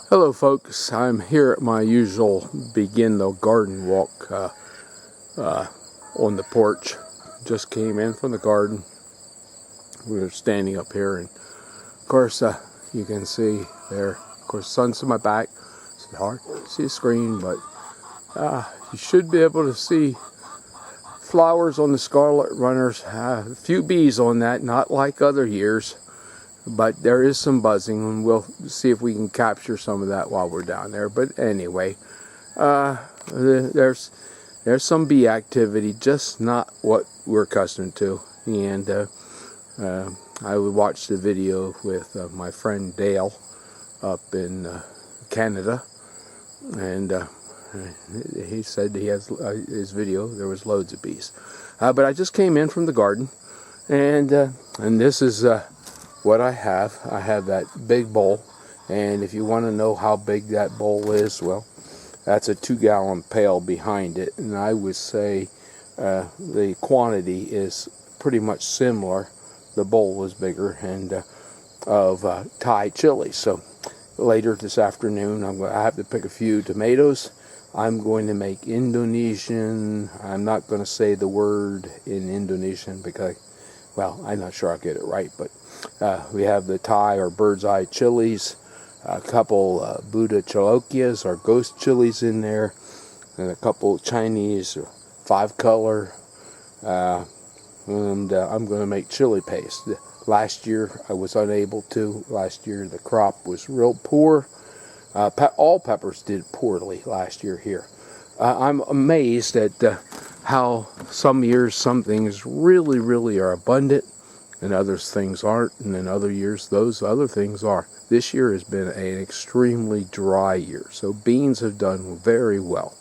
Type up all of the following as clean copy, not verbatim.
Hello folks, I'm here at my usual begin the garden walk on the porch. Just came in from the garden. We were standing up here, and of course you can see there, of course, sun's to my back. It's hard to see the screen, but you should be able to see flowers on the scarlet runners. A few bees on that, not like other years. But there is some buzzing, and we'll see if we can capture some of that while we're down there. But anyway, there's some bee activity, just not what we're accustomed to. And I watched the video with my friend Dale up in Canada, and he said he has his video. There was loads of bees, but I just came in from the garden, and this is. What I have that big bowl, and if you want to know how big that bowl is, well, that's a 2-gallon pail behind it, and I would say the quantity is pretty much similar. The bowl was bigger, and of Thai chili. So later this afternoon, I have to pick a few tomatoes. I'm going to make Indonesian. I'm not going to say the word in Indonesian because, well, I'm not sure I'll get it right, but we have the Thai or bird's eye chilies, a couple Buddha chalokias or ghost chilies in there, and a couple Chinese 5-color, and I'm going to make chili paste. Last year I was unable to. Last year the crop was real poor. All peppers did poorly last year here. I'm amazed at how some years some things really are abundant, and other things aren't, and in other years those other things are. This year has been an extremely dry year, so beans have done very well.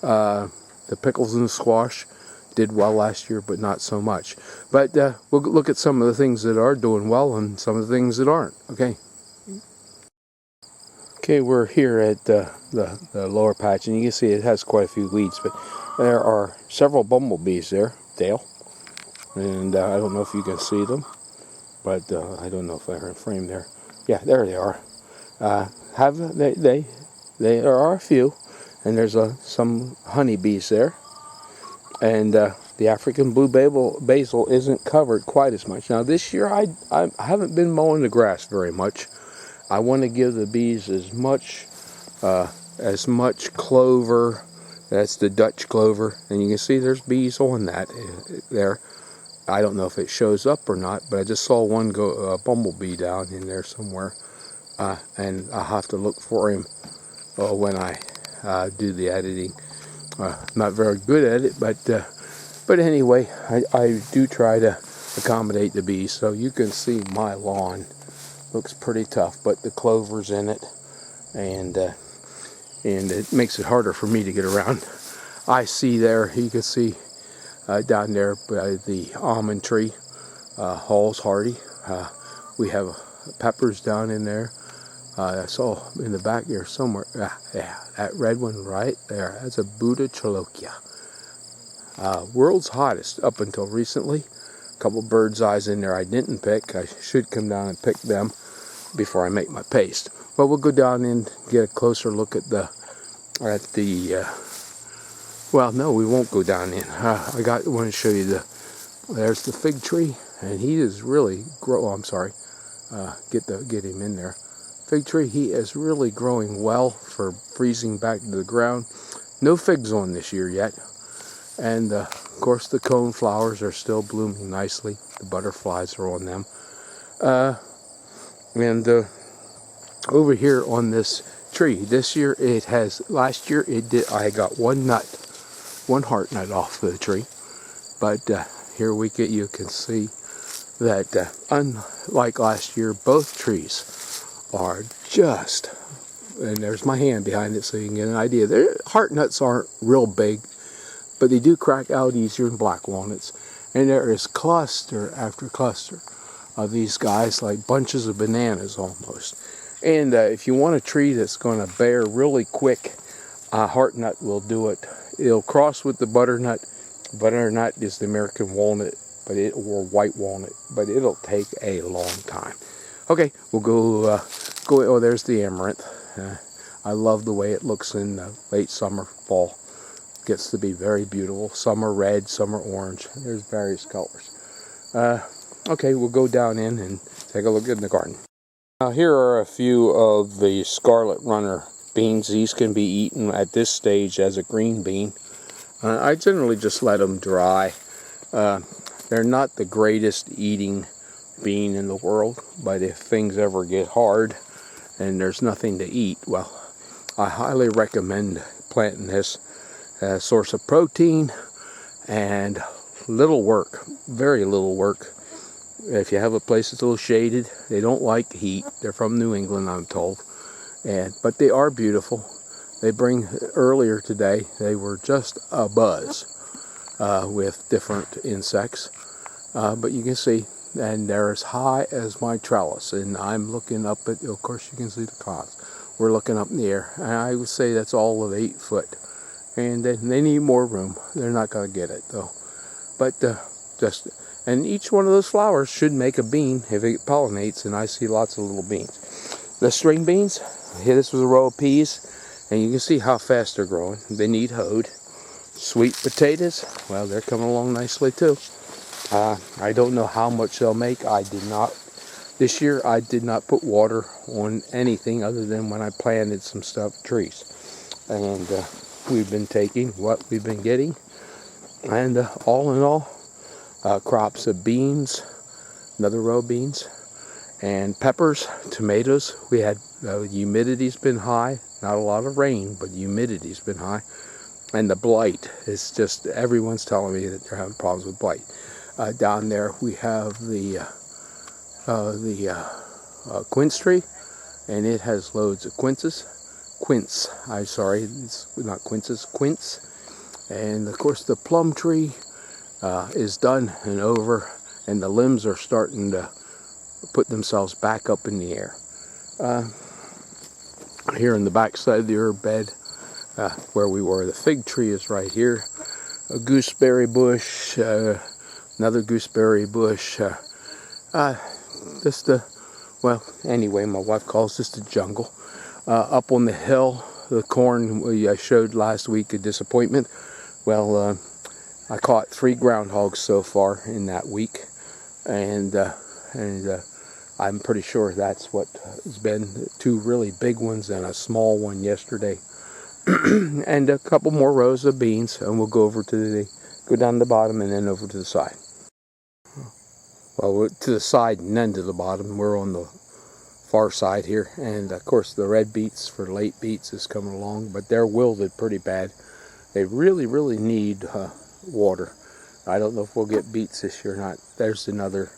The pickles and the squash did well last year, but not so much. But we'll look at some of the things that are doing well and some of the things that aren't. Okay, we're here at the lower patch, and you can see it has quite a few weeds, but there are several bumblebees there, Dale. And I don't know if you can see them, but I don't know if they're in frame there. Yeah, there they are. There are a few, and there's some honeybees there. And the African blue basil isn't covered quite as much. Now this year I haven't been mowing the grass very much. I want to give the bees as much clover. That's the Dutch clover, and you can see there's bees on that there. I don't know if it shows up or not, but I just saw one bumblebee down in there somewhere, and I'll have to look for him when I do the editing. Not very good at it, but anyway, I do try to accommodate the bees. So you can see my lawn looks pretty tough, but the clover's in it, and it makes it harder for me to get around. I see there, you can see down there by the almond tree, Hall's Hardy. We have peppers down in there. I saw in the back there somewhere. Yeah, that red one right there. That's a Buddha chalokia. World's hottest up until recently. A couple bird's eyes in there I didn't pick. I should come down and pick them before I make my paste. But we'll go down and get a closer look at the well, no, we won't go down in. I want to show you there's the fig tree, and he is really I'm sorry. Get him in there. Fig tree, he is really growing well for freezing back to the ground. No figs on this year yet. And of course the cone flowers are still blooming nicely. The butterflies are on them. And over here on this tree, this year last year it did, I got one heart nut off the tree. But here you can see that unlike last year, both trees are just, and there's my hand behind it so you can get an idea. Their heart nuts aren't real big, but they do crack out easier than black walnuts. And there is cluster after cluster of these guys, like bunches of bananas almost. And if you want a tree that's going to bear really quick, heart nut will do it. It'll cross with the butternut. Butternut is the American walnut, or white walnut, but it'll take a long time. Okay, we'll go going, oh, there's the amaranth. I love the way it looks in late summer, fall. Gets to be very beautiful. Some are red, some are orange. There's various colors. Okay, we'll go down in and take a look in the garden. Now here are a few of the Scarlet Runner beans. These can be eaten at this stage as a green bean. I generally just let them dry. They're not the greatest eating bean in the world, but if things ever get hard and there's nothing to eat, well, I highly recommend planting this source of protein and little work, very little work. If you have a place that's a little shaded, they don't like heat. They're from New England, I'm told, but they are beautiful. They bring, earlier today, they were just abuzz with different insects, but you can see, and they're as high as my trellis, and I'm looking up at, of course you can see the clouds. We're looking up in the air, and I would say that's all of 8 foot, and they need more room. They're not going to get it though, but and each one of those flowers should make a bean if it pollinates, and I see lots of little beans. The string beans, here this was a row of peas, and you can see how fast they're growing. They need hoed. Sweet potatoes, well, they're coming along nicely too. I don't know how much they'll make. This year I did not put water on anything other than when I planted some trees. And we've been taking what we've been getting. And all in all, crops of beans, another row of beans, and peppers, tomatoes. We had, humidity's been high. Not a lot of rain, but the humidity's been high. And the blight is just, everyone's telling me that they're having problems with blight. Down there we have the quince tree, and it has loads of quince. It's not quinces, quince. And of course the plum tree is done and over, and the limbs are starting to put themselves back up in the air. Here in the back side of the herb bed, where we were, the fig tree is right here. A gooseberry bush, another gooseberry bush. Well, anyway, my wife calls this the jungle. Up on the hill, the corn I showed last week, a disappointment. Well, I caught 3 groundhogs so far in that week, and I'm pretty sure that's what has been. 2 really big ones and a small one yesterday. And a couple more rows of beans, and we'll go down the bottom and then over to the side. Well, to the side and then to the bottom. We're on the far side here, and of course the red beets for late beets is coming along, but they're wilted pretty bad. They really need water. I don't know if we'll get beets this year or not. There's another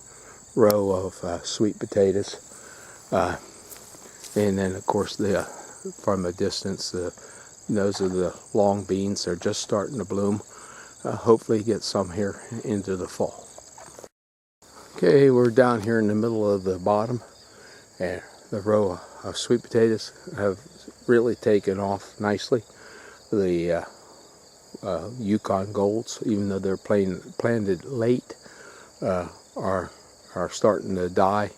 row of sweet potatoes, and then of course from a distance, those are the long beans. They're just starting to bloom. Hopefully get some here into the fall. Okay, we're down here in the middle of the bottom, and the row of sweet potatoes have really taken off nicely. The Yukon Golds, even though they're planted late, are starting to die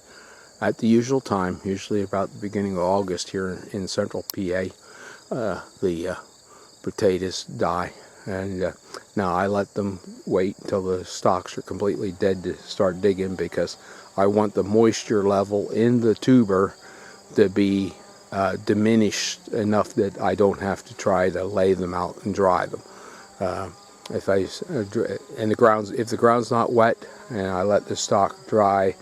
at the usual time, usually about the beginning of August here in central PA. The potatoes die, and now I let them wait until the stalks are completely dead to start digging, because I want the moisture level in the tuber to be diminished enough that I don't have to try to lay them out and dry them. If the ground's not wet and I let the stalk dry,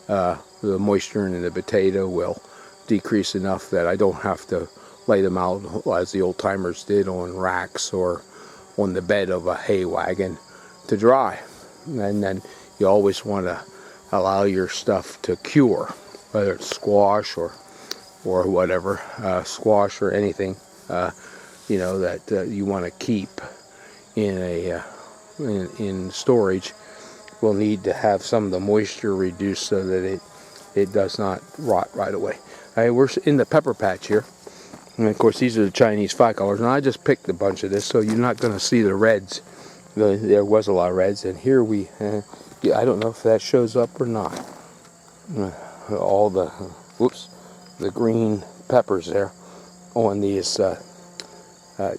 the moisture in the potato will decrease enough that I don't have to lay them out as the old timers did on racks or on the bed of a hay wagon to dry. And then you always want to allow your stuff to cure, whether it's squash or whatever, squash or anything, that you want to keep in storage. Will need to have some of the moisture reduced so that it does not rot right away. We're in the pepper patch here, and of course these are the Chinese 5-colors, and I just picked a bunch of this, so you're not going to see the reds. There was a lot of reds, and here I don't know if that shows up or not. the green peppers there on these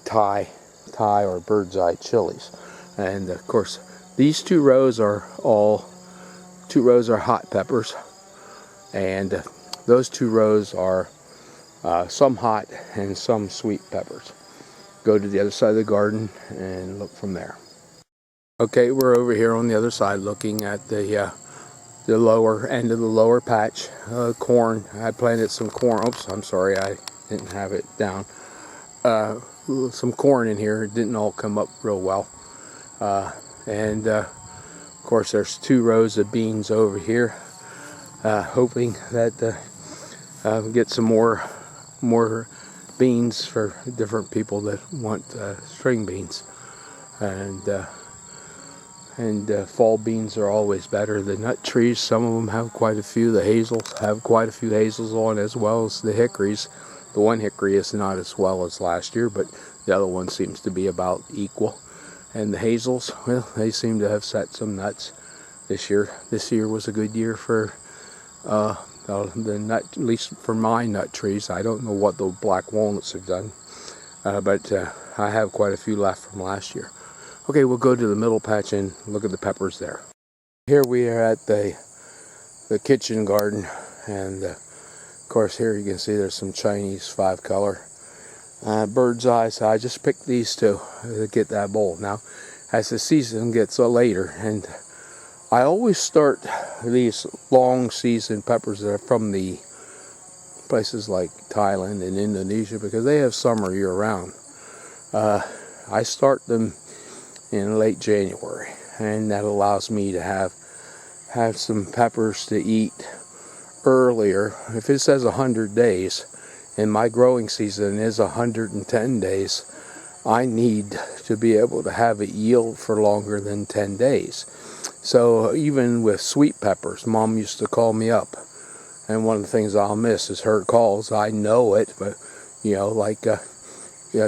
Thai or bird's eye chilies. And of course these two rows are hot peppers, and those 2 rows are some hot and some sweet peppers. Go to the other side of the garden and look from there. Okay, we're over here on the other side looking at the lower end of the lower patch. Corn. I planted some corn. Oops, I'm sorry, I didn't have it down. Some corn in here. It didn't all come up real well. And of course there's 2 rows of beans over here. Hoping that get some more beans for different people that want string beans. And fall beans are always better. The nut trees, some of them have quite a few. The hazels have quite a few hazels on, as well as the hickories. The one hickory is not as well as last year, but the other one seems to be about equal. And the hazels, well, they seem to have set some nuts this year. This year was a good year for the nut, at least for my nut trees. I don't know what the black walnuts have done, but I have quite a few left from last year. Okay, we'll go to the middle patch and look at the peppers there. Here we are at the kitchen garden, and of course here you can see there's some Chinese 5-color bird's eye. So I just picked these 2 to get that bowl. Now as the season gets later, and I always start these long season peppers that are from the places like Thailand and Indonesia, because they have summer year round. I start them in late January, and that allows me to have some peppers to eat earlier. If it says 100 days and my growing season is 110 days, I need to be able to have it yield for longer than 10 days. So even with sweet peppers, Mom used to call me up, and one of the things I'll miss is her calls. I know it, but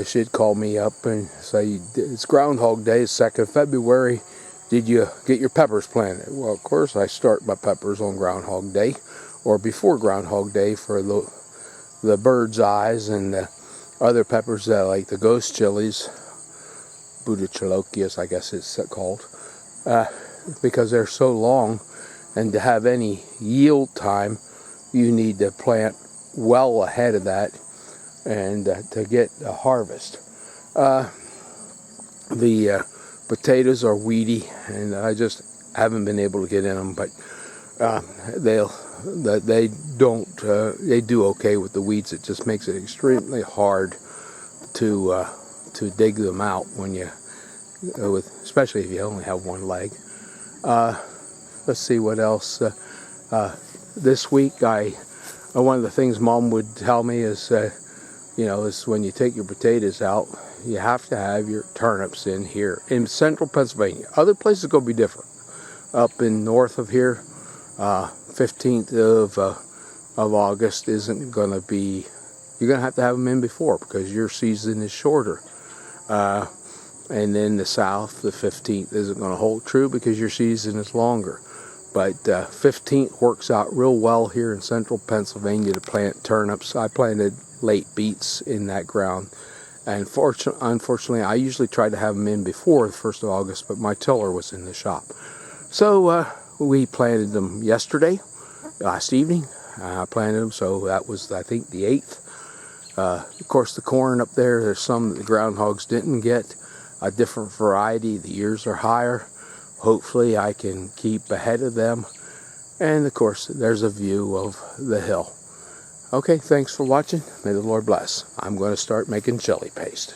she'd call me up and say, it's Groundhog Day, it's 2nd February, did you get your peppers planted? Well, of course I start my peppers on Groundhog Day, or before Groundhog Day, for the bird's eyes and the other peppers like the ghost chilies, Budachilokias I guess it's called, because they're so long, and to have any yield time you need to plant well ahead of that, and to get a harvest. The potatoes are weedy, and I just haven't been able to get in them, but they do okay with the weeds. It just makes it extremely hard to dig them out when you especially if you only have one leg. Let's see what else. This week one of the things Mom would tell me is is when you take your potatoes out, you have to have your turnips in here in central Pennsylvania. Other places going to be different. Up in north of here, 15th of August isn't going to be. You're going to have them in before, because your season is shorter. And then the south, the 15th isn't going to hold true because your season is longer. But 15th works out real well here in central Pennsylvania to plant turnips. I planted late beets in that ground, and unfortunately I usually try to have them in before the 1st of August, but my tiller was in the shop. So we planted them yesterday, last evening. I planted them, so that was, I think, the 8th. Of course the corn up there's some that the groundhogs didn't get, a different variety. The ears are higher. Hopefully I can keep ahead of them. And of course there's a view of the hill. Okay, thanks for watching. May the Lord bless. I'm going to start making chili paste.